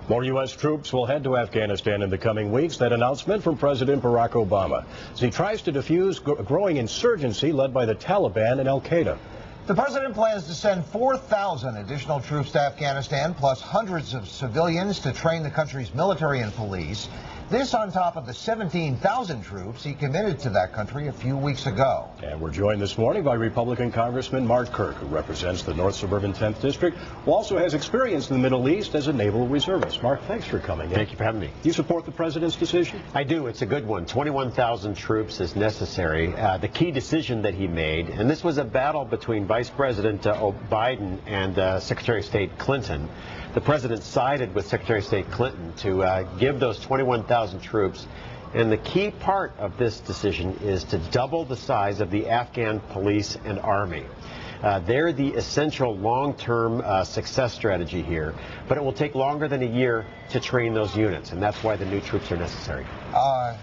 More U.S. troops will head to Afghanistan in the coming weeks. That announcement from President Barack Obama as he tries to defuse growing insurgency led by the Taliban and al-Qaeda. The president plans to send 4,000 additional troops to Afghanistan, plus hundreds of civilians to train the country's military and police. This on top of the 17,000 troops he committed to that country a few weeks ago. And we're joined this morning by Republican Congressman Kirk, who represents the North Suburban 10th District, who also has experience in the Middle East as a naval reservist. Mark, thanks for coming in. Thank you for having me. You support the president's decision? I do. It's a good one. 21,000 troops is necessary. The key decision that he made, and this was a battle between Vice President Biden and Secretary of State Clinton. The president sided with Secretary of State Clinton to give those 21,000 troops. And the key part of this decision is to double the size of the Afghan police and army. They're the essential long-term success strategy here, but it will take longer than a year to train those units, and that's why the new troops are necessary.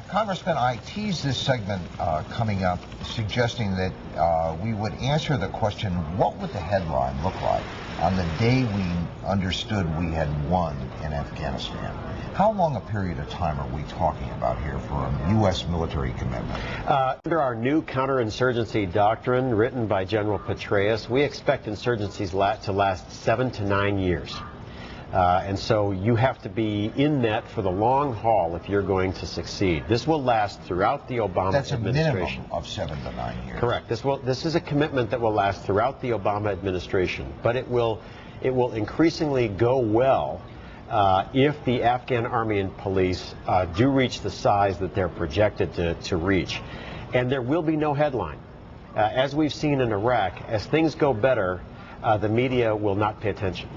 Congressman, I teased this segment coming up, suggesting that we would answer the question, what would the headline look like on the day we understood we had won in Afghanistan? How long a period of time are we talking about here for a U.S. military commitment? Under our new counterinsurgency doctrine written by General Petraeus, we expect insurgencies to last 7 to 9 years. And so you have to be in that for the long haul if you're going to succeed. This will last throughout the Obama administration. That's a minimum of 7 to 9 years. Correct. This is a commitment that will last throughout the Obama administration, but it will increasingly go well if the Afghan army and police do reach the size that they're projected to reach. And there will be no headline. As we've seen in Iraq, as things go better, the media will not pay attention.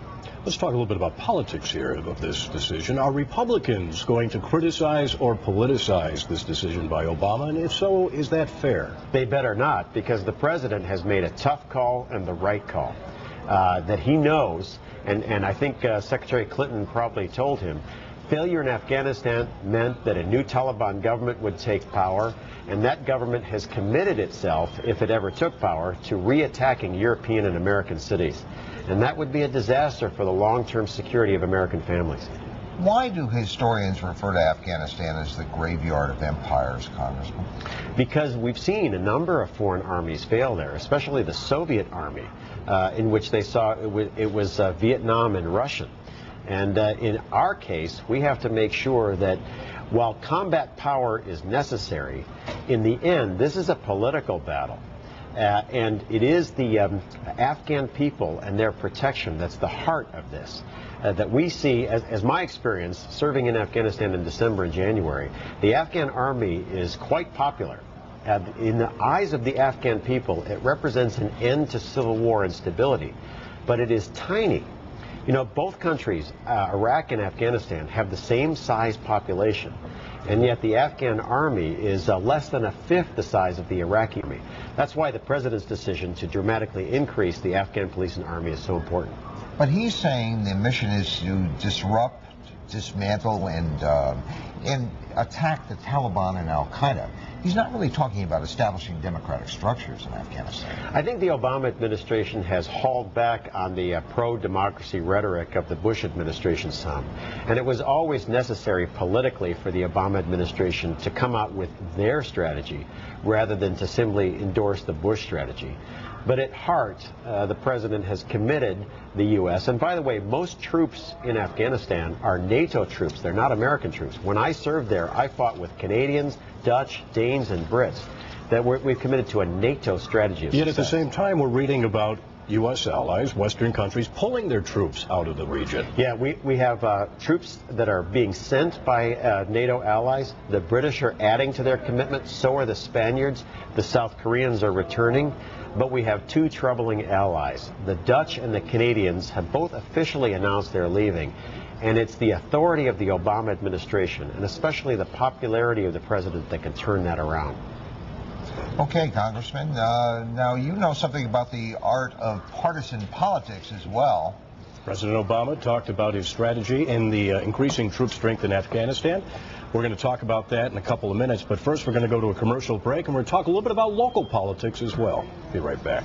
Let's talk a little bit about politics here of this decision. Are Republicans going to criticize or politicize this decision by Obama? And if so, is that fair? They better not, because the president has made a tough call and the right call that he knows. And I think Secretary Clinton probably told him failure in Afghanistan meant that a new Taliban government would take power, and that government has committed itself, if it ever took power, to re-attacking European and American cities. And that would be a disaster for the long-term security of American families. Why do historians refer to Afghanistan as the graveyard of empires, Congressman? Because we've seen a number of foreign armies fail there, especially the Soviet army, in which they saw it was Vietnam and Russian. And in our case, we have to make sure that while combat power is necessary, in the end, this is a political battle. And it is the Afghan people and their protection that's the heart of this. That we see, as my experience serving in Afghanistan in December and January, the Afghan army is quite popular. In the eyes of the Afghan people, it represents an end to civil war and stability. But it is tiny. You know, both countries, Iraq and Afghanistan, have the same size population. And yet the Afghan army is less than a fifth the size of the Iraqi army. That's why the president's decision to dramatically increase the Afghan police and army is so important. But he's saying the mission is to disrupt, dismantle, and attack the Taliban and al-Qaeda. He's not really talking about establishing democratic structures in Afghanistan. I think the Obama administration has hauled back on the pro-democracy rhetoric of the Bush administration some. And it was always necessary politically for the Obama administration to come out with their strategy rather than to simply endorse the Bush strategy. But at heart, the president has committed the U.S. And by the way, most troops in Afghanistan are NATO troops. They're not American troops. When I served there, I fought with Canadians, Dutch, Danes, and Brits. That we've committed to a NATO strategy of Yet success. at the same time, we're reading about U.S. allies, Western countries, pulling their troops out of the region. Yeah, we have troops that are being sent by NATO allies. The British are adding to their commitment. So are the Spaniards. The South Koreans are returning. But we have two troubling allies. The Dutch and the Canadians have both officially announced they're leaving. And it's the authority of the Obama administration, and especially the popularity of the president, that can turn that around. Okay, Congressman. Now, you know something about the art of partisan politics as well. President Obama talked about his strategy in the increasing troop strength in Afghanistan. We're going to talk about that in a couple of minutes, but first we're going to go to a commercial break, and we're going to talk a little bit about local politics as well. Be right back.